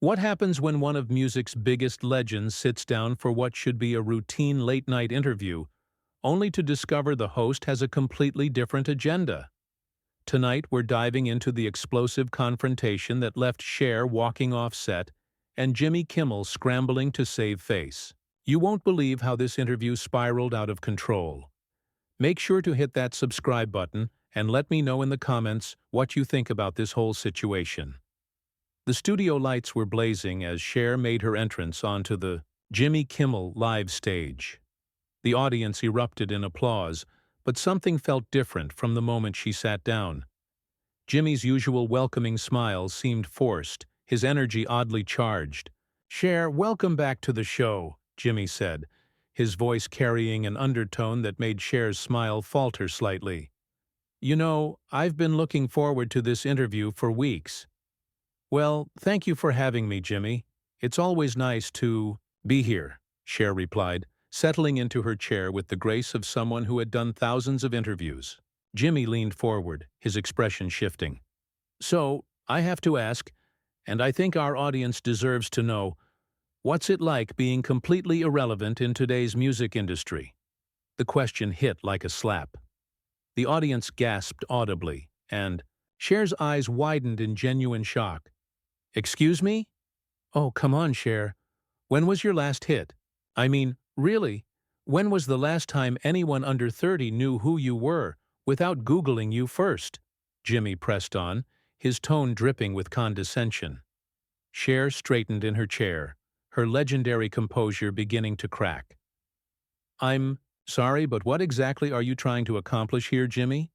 What happens when one of music's biggest legends sits down for what should be a routine late-night interview, only to discover the host has a completely different agenda? Tonight we're diving into the explosive confrontation that left Cher walking off set and Jimmy Kimmel scrambling to save face. You won't believe how this interview spiraled out of control. Make sure to hit that subscribe button and let me know in the comments what you think about this whole situation. The studio lights were blazing as Cher made her entrance onto the Jimmy Kimmel live stage. The audience erupted in applause, but something felt different from the moment she sat down. Jimmy's usual welcoming smile seemed forced, his energy oddly charged. "Cher, welcome back to the show," Jimmy said, his voice carrying an undertone that made Cher's smile falter slightly. "You know, I've been looking forward to this interview for weeks." "Well, thank you for having me, Jimmy. It's always nice to be here," Cher replied, settling into her chair with the grace of someone who had done thousands of interviews. Jimmy leaned forward, his expression shifting. "So, I have to ask, and I think our audience deserves to know, what's it like being completely irrelevant in today's music industry?" The question hit like a slap. The audience gasped audibly, and Cher's eyes widened in genuine shock. "Excuse me? Oh, come on, Cher. When was your last hit? I mean, really, when was the last time anyone under 30 knew who you were without Googling you first?" Jimmy pressed on, his tone dripping with condescension. Cher straightened in her chair, her legendary composure beginning to crack. "I'm sorry, but what exactly are you trying to accomplish here, Jimmy?"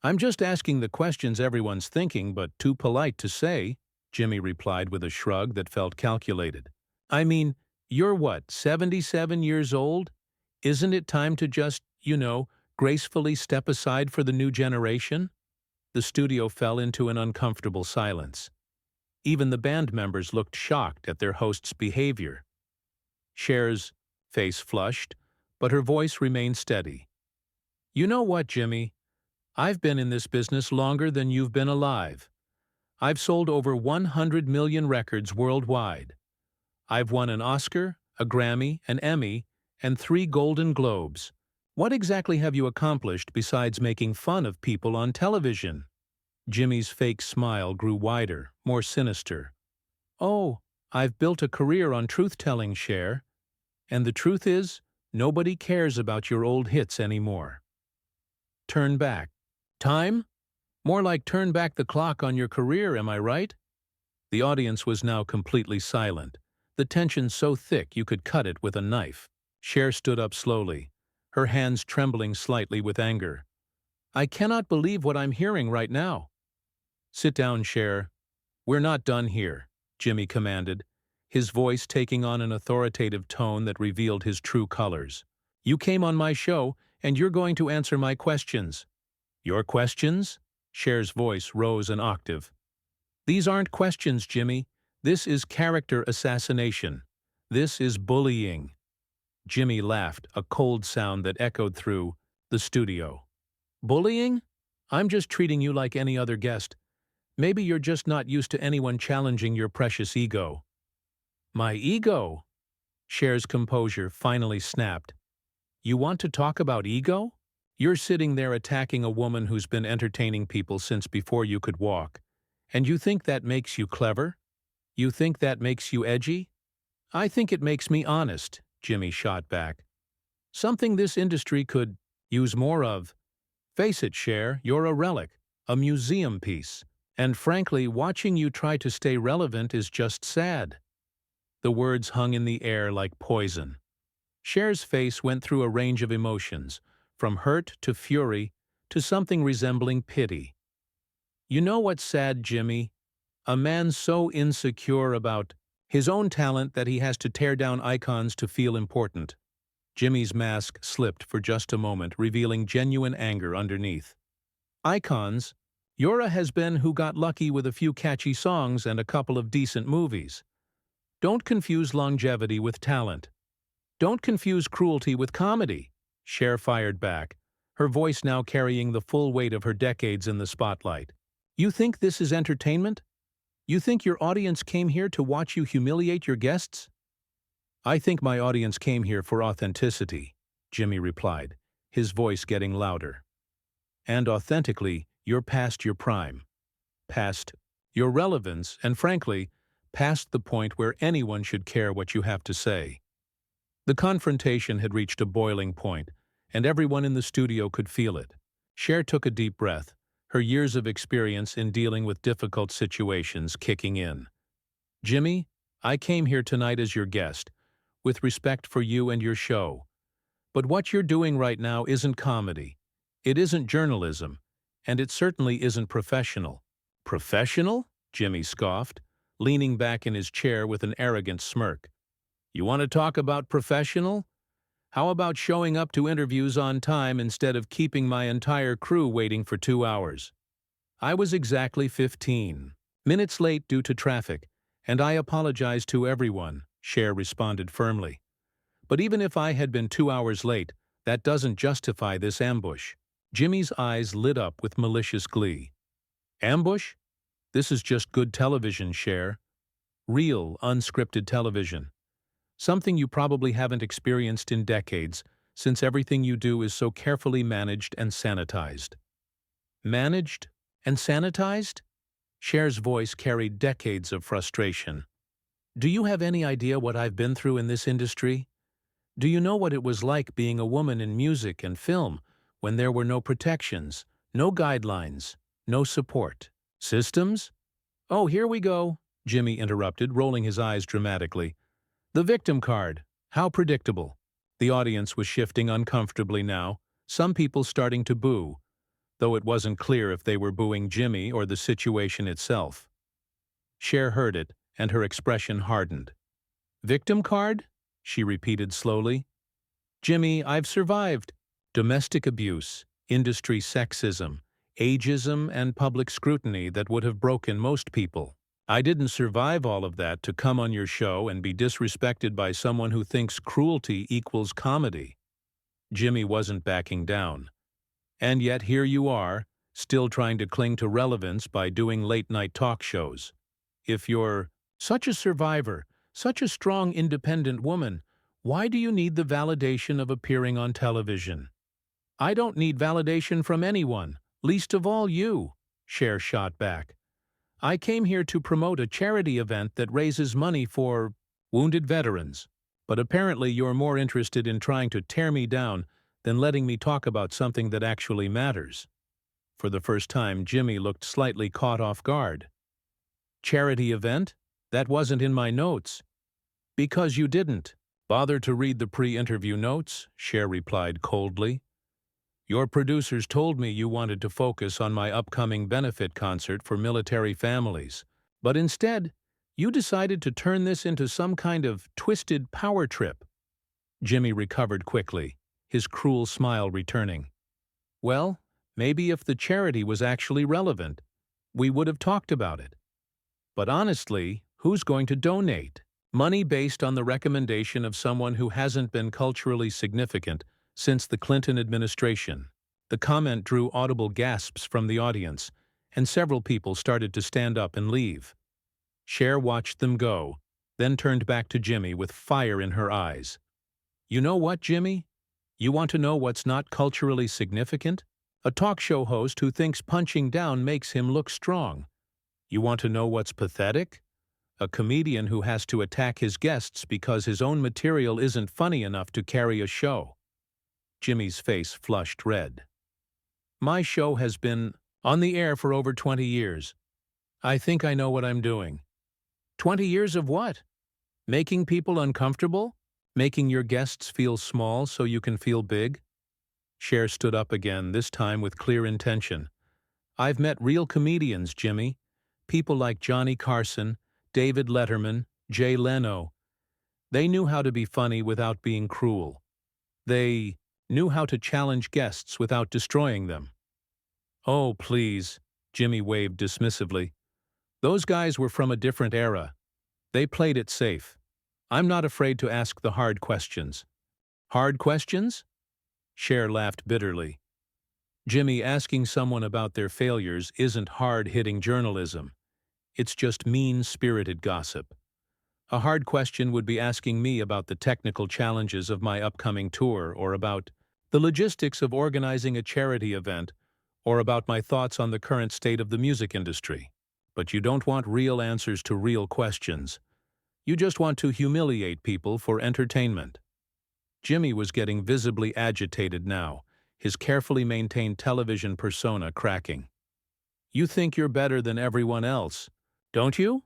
"I'm just asking the questions everyone's thinking, but too polite to say," Jimmy replied with a shrug that felt calculated. "I mean, you're what, 77 years old? Isn't it time to just, gracefully step aside for the new generation?" The studio fell into an uncomfortable silence. Even the band members looked shocked at their host's behavior. Cher's face flushed, but her voice remained steady. "You know what, Jimmy? I've been in this business longer than you've been alive. I've sold over 100 million records worldwide. I've won an Oscar, a Grammy, an Emmy, and 3 Golden Globes. What exactly have you accomplished besides making fun of people on television?" Jimmy's fake smile grew wider, more sinister. "Oh, I've built a career on truth-telling, Cher. And the truth is, nobody cares about your old hits anymore." "Turn back. Time? More like turn back the clock on your career, am I right?" The audience was now completely silent, the tension so thick you could cut it with a knife. Cher stood up slowly, her hands trembling slightly with anger. "I cannot believe what I'm hearing right now." "Sit down, Cher. We're not done here," Jimmy commanded, his voice taking on an authoritative tone that revealed his true colors. "You came on my show, and you're going to answer my questions." "Your questions?" Cher's voice rose an octave. "These aren't questions, Jimmy. This is character assassination. This is bullying." Jimmy laughed, a cold sound that echoed through the studio. "Bullying? I'm just treating you like any other guest. Maybe you're just not used to anyone challenging your precious ego." "My ego?" Cher's composure finally snapped. "You want to talk about ego? You're sitting there attacking a woman who's been entertaining people since before you could walk. And you think that makes you clever? You think that makes you edgy?" "I think it makes me honest," Jimmy shot back. "Something this industry could use more of. Face it, Cher, you're a relic, a museum piece. And frankly, watching you try to stay relevant is just sad." The words hung in the air like poison. Cher's face went through a range of emotions, from hurt to fury to something resembling pity. "You know what's sad, Jimmy? A man so insecure about his own talent that he has to tear down icons to feel important." Jimmy's mask slipped for just a moment, revealing genuine anger underneath. "Icons? You're a has-been who got lucky with a few catchy songs and a couple of decent movies. Don't confuse longevity with talent. Don't confuse cruelty with comedy." Cher fired back, her voice now carrying the full weight of her decades in the spotlight. "You think this is entertainment? You think your audience came here to watch you humiliate your guests? I think my audience came here for authenticity, Jimmy replied, his voice getting louder. And authentically, you're past your prime, past your relevance, and frankly, past the point where anyone should care what you have to say. The confrontation had reached a boiling point, and everyone in the studio could feel it. Cher took a deep breath, her years of experience in dealing with difficult situations kicking in. Jimmy, I came here tonight as your guest, with respect for you and your show. But what you're doing right now isn't comedy. It isn't journalism, and it certainly isn't professional. Professional? Jimmy scoffed, leaning back in his chair with an arrogant smirk. You want to talk about professional? How about showing up to interviews on time instead of keeping my entire crew waiting for 2 hours? I was exactly 15 minutes late due to traffic, and I apologize to everyone, Cher responded firmly. But even if I had been 2 hours late, that doesn't justify this ambush. Jimmy's eyes lit up with malicious glee. Ambush? This is just good television, Cher. Real, unscripted television. Something you probably haven't experienced in decades, since everything you do is so carefully managed and sanitized. Managed and sanitized? Cher's voice carried decades of frustration. Do you have any idea what I've been through in this industry? Do you know what it was like being a woman in music and film when there were no protections, no guidelines, no support? Systems? Oh, here we go, Jimmy interrupted, rolling his eyes dramatically. The victim card. How predictable. The audience was shifting uncomfortably now, some people starting to boo, though it wasn't clear if they were booing Jimmy or the situation itself. Cher heard it, and her expression hardened. Victim card? She repeated slowly. Jimmy, I've survived. Domestic abuse, industry sexism, ageism, and public scrutiny that would have broken most people. I didn't survive all of that to come on your show and be disrespected by someone who thinks cruelty equals comedy. Jimmy wasn't backing down. And yet here you are, still trying to cling to relevance by doing late-night talk shows. If you're such a survivor, such a strong, independent woman, why do you need the validation of appearing on television? I don't need validation from anyone, least of all you, Cher shot back. I came here to promote a charity event that raises money for wounded veterans, but apparently you're more interested in trying to tear me down than letting me talk about something that actually matters. For the first time, Jimmy looked slightly caught off guard. Charity event? That wasn't in my notes. Because you didn't bother to read the pre-interview notes, Cher replied coldly. Your producers told me you wanted to focus on my upcoming benefit concert for military families, but instead, you decided to turn this into some kind of twisted power trip. Jimmy recovered quickly, his cruel smile returning. Well, maybe if the charity was actually relevant, we would have talked about it. But honestly, who's going to donate? Money based on the recommendation of someone who hasn't been culturally significant since the Clinton administration. The comment drew audible gasps from the audience, and several people started to stand up and leave. Cher watched them go, then turned back to Jimmy with fire in her eyes. You know what, Jimmy? You want to know what's not culturally significant? A talk show host who thinks punching down makes him look strong. You want to know what's pathetic? A comedian who has to attack his guests because his own material isn't funny enough to carry a show. Jimmy's face flushed red. My show has been on the air for over 20 years. I think I know what I'm doing. 20 years of what? Making people uncomfortable? Making your guests feel small so you can feel big? Cher stood up again, this time with clear intention. I've met real comedians, Jimmy. People like Johnny Carson, David Letterman, Jay Leno. They knew how to be funny without being cruel. They knew how to challenge guests without destroying them. Oh, please, Jimmy waved dismissively. Those guys were from a different era. They played it safe. I'm not afraid to ask the hard questions. Hard questions? Cher laughed bitterly. Jimmy, asking someone about their failures isn't hard-hitting journalism. It's just mean-spirited gossip. A hard question would be asking me about the technical challenges of my upcoming tour, or about the logistics of organizing a charity event, or about my thoughts on the current state of the music industry. But you don't want real answers to real questions. You just want to humiliate people for entertainment. Jimmy was getting visibly agitated now, his carefully maintained television persona cracking. You think you're better than everyone else, don't you?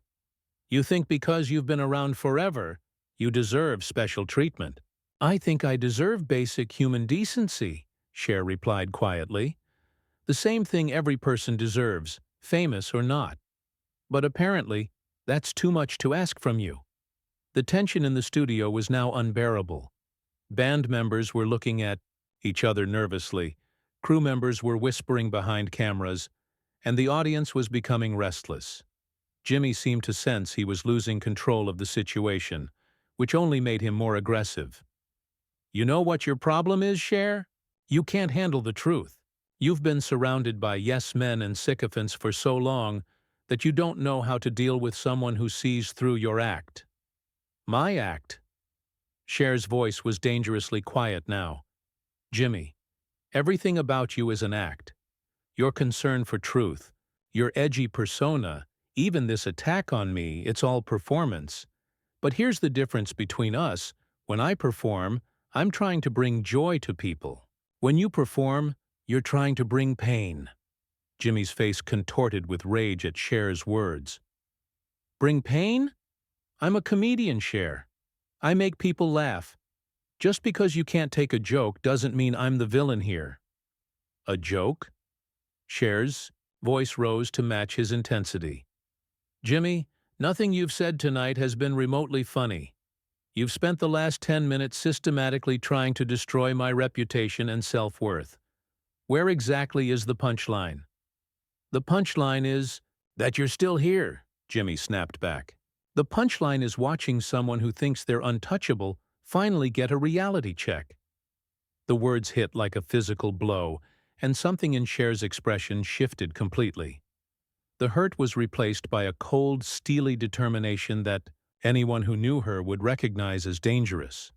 You think because you've been around forever, you deserve special treatment. I think I deserve basic human decency, Cher replied quietly. The same thing every person deserves, famous or not. But apparently, that's too much to ask from you. The tension in the studio was now unbearable. Band members were looking at each other nervously, crew members were whispering behind cameras, and the audience was becoming restless. Jimmy seemed to sense he was losing control of the situation, which only made him more aggressive. You know what your problem is, Cher? You can't handle the truth. You've been surrounded by yes-men and sycophants for so long that you don't know how to deal with someone who sees through your act. My act? Cher's voice was dangerously quiet now. Jimmy, everything about you is an act. Your concern for truth, your edgy persona, even this attack on me, it's all performance. But here's the difference between us. When I perform, I'm trying to bring joy to people. When you perform, you're trying to bring pain. Jimmy's face contorted with rage at Cher's words. Bring pain? I'm a comedian, Cher. I make people laugh. Just because you can't take a joke doesn't mean I'm the villain here. A joke? Cher's voice rose to match his intensity. Jimmy, nothing you've said tonight has been remotely funny. You've spent the last 10 minutes systematically trying to destroy my reputation and self-worth. Where exactly is the punchline? The punchline is that you're still here, Jimmy snapped back. The punchline is watching someone who thinks they're untouchable finally get a reality check. The words hit like a physical blow, and something in Cher's expression shifted completely. The hurt was replaced by a cold, steely determination that anyone who knew her would recognize as dangerous.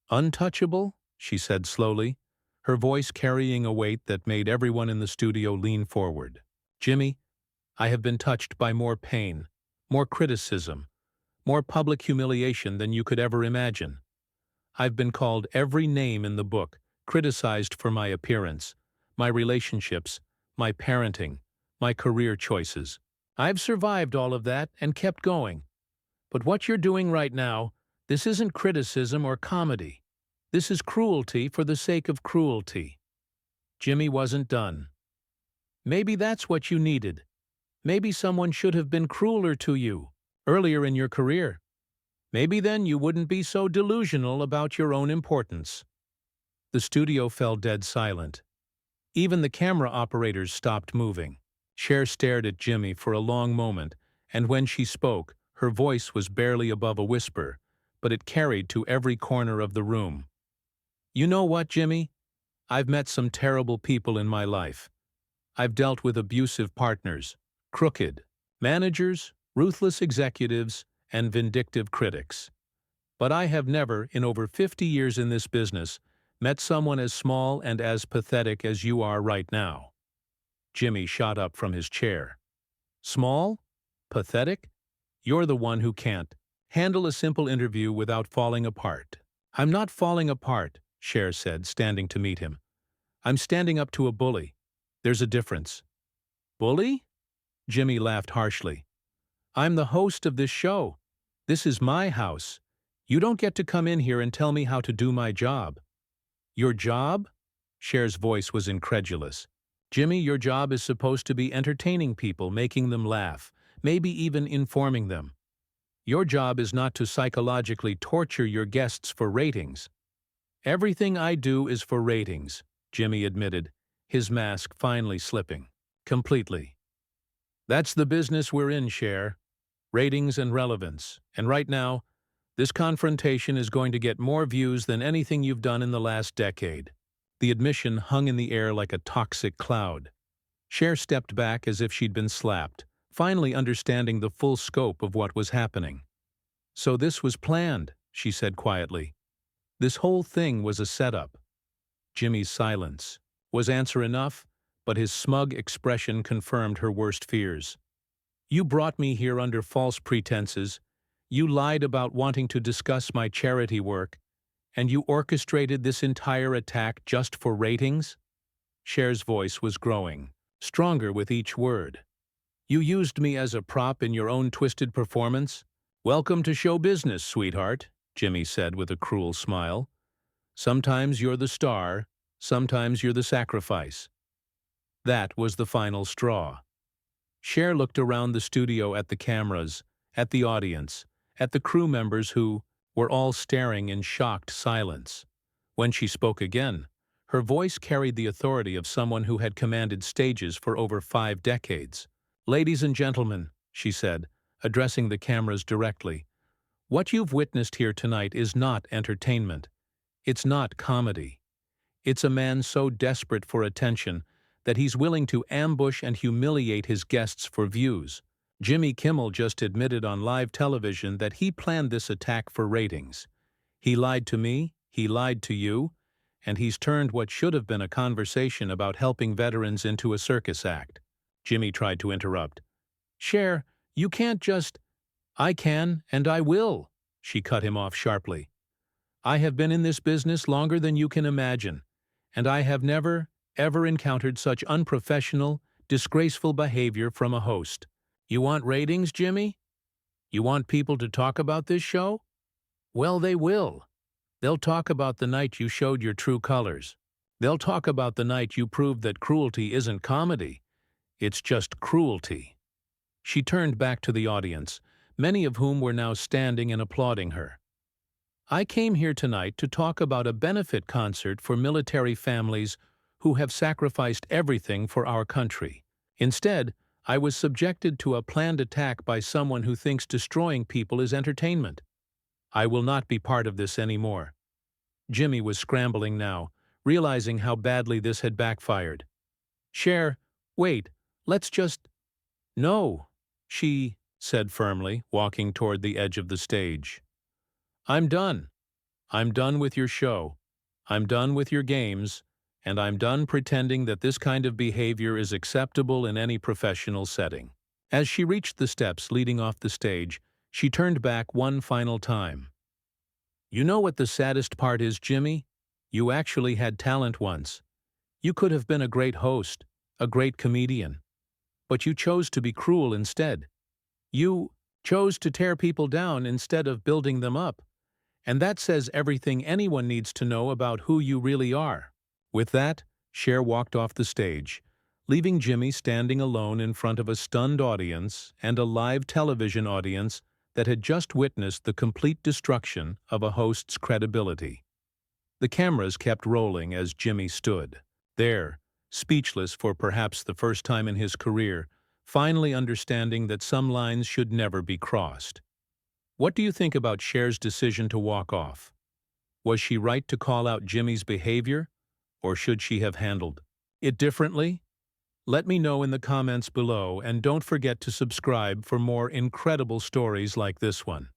Untouchable? She said slowly, her voice carrying a weight that made everyone in the studio lean forward. Jimmy, I have been touched by more pain, more criticism, more public humiliation than you could ever imagine. I've been called every name in the book, criticized for my appearance, my relationships, my parenting, my career choices. I've survived all of that and kept going. But what you're doing right now, this isn't criticism or comedy. This is cruelty for the sake of cruelty. Jimmy wasn't done. Maybe that's what you needed. Maybe someone should have been crueler to you earlier in your career. Maybe then you wouldn't be so delusional about your own importance. The studio fell dead silent. Even the camera operators stopped moving. Cher stared at Jimmy for a long moment, and when she spoke, her voice was barely above a whisper, but it carried to every corner of the room. You know what, Jimmy? I've met some terrible people in my life. I've dealt with abusive partners, crooked managers, ruthless executives, and vindictive critics. But I have never, in over 50 years in this business, met someone as small and as pathetic as you are right now. Jimmy shot up from his chair. Small? Pathetic? You're the one who can't handle a simple interview without falling apart. I'm not falling apart, Cher said, standing to meet him. I'm standing up to a bully. There's a difference. Bully? Jimmy laughed harshly. I'm the host of this show. This is my house. You don't get to come in here and tell me how to do my job. Your job? Cher's voice was incredulous. Jimmy, your job is supposed to be entertaining people, making them laugh, maybe even informing them. Your job is not to psychologically torture your guests for ratings. Everything I do is for ratings, Jimmy admitted, his mask finally slipping. Completely. That's the business we're in, Cher. Ratings and relevance. And right now, this confrontation is going to get more views than anything you've done in the last decade. The admission hung in the air like a toxic cloud. Cher stepped back as if she'd been slapped, finally understanding the full scope of what was happening. "So this was planned," she said quietly. "This whole thing was a setup." Jimmy's silence was answer enough, but his smug expression confirmed her worst fears. "You brought me here under false pretenses, you lied about wanting to discuss my charity work, and you orchestrated this entire attack just for ratings?" Cher's voice was growing, stronger with each word. "You used me as a prop in your own twisted performance? Welcome to show business, sweetheart," Jimmy said with a cruel smile. "Sometimes you're the star, sometimes you're the sacrifice." That was the final straw. Cher looked around the studio at the cameras, at the audience, at the crew members who were all staring in shocked silence. When she spoke again, her voice carried the authority of someone who had commanded stages for over 5 decades. "Ladies and gentlemen," she said, addressing the cameras directly, "what you've witnessed here tonight is not entertainment. It's not comedy. It's a man so desperate for attention that he's willing to ambush and humiliate his guests for views. Jimmy Kimmel just admitted on live television that he planned this attack for ratings. He lied to me, he lied to you, and he's turned what should have been a conversation about helping veterans into a circus act." Jimmy tried to interrupt. "Cher, you can't just—" "I can, and I will," she cut him off sharply. "I have been in this business longer than you can imagine, and I have never, ever encountered such unprofessional, disgraceful behavior from a host. You want ratings, Jimmy? You want people to talk about this show? Well, they will. They'll talk about the night you showed your true colors. They'll talk about the night you proved that cruelty isn't comedy. It's just cruelty." She turned back to the audience, many of whom were now standing and applauding her. "I came here tonight to talk about a benefit concert for military families who have sacrificed everything for our country. Instead, I was subjected to a planned attack by someone who thinks destroying people is entertainment. I will not be part of this anymore." Jimmy was scrambling now, realizing how badly this had backfired. "Cher, wait, let's just—" "No," she said firmly, walking toward the edge of the stage. "I'm done. I'm done with your show. I'm done with your games, and I'm done pretending that this kind of behavior is acceptable in any professional setting." As she reached the steps leading off the stage, she turned back one final time. "You know what the saddest part is, Jimmy? You actually had talent once. You could have been a great host, a great comedian. But you chose to be cruel instead. You chose to tear people down instead of building them up. And that says everything anyone needs to know about who you really are." With that, Cher walked off the stage, leaving Jimmy standing alone in front of a stunned audience and a live television audience that had just witnessed the complete destruction of a host's credibility. The cameras kept rolling as Jimmy stood there, speechless for perhaps the first time in his career, finally understanding that some lines should never be crossed. What do you think about Cher's decision to walk off? Was she right to call out Jimmy's behavior, or should she have handled it differently? Let me know in the comments below, and don't forget to subscribe for more incredible stories like this one.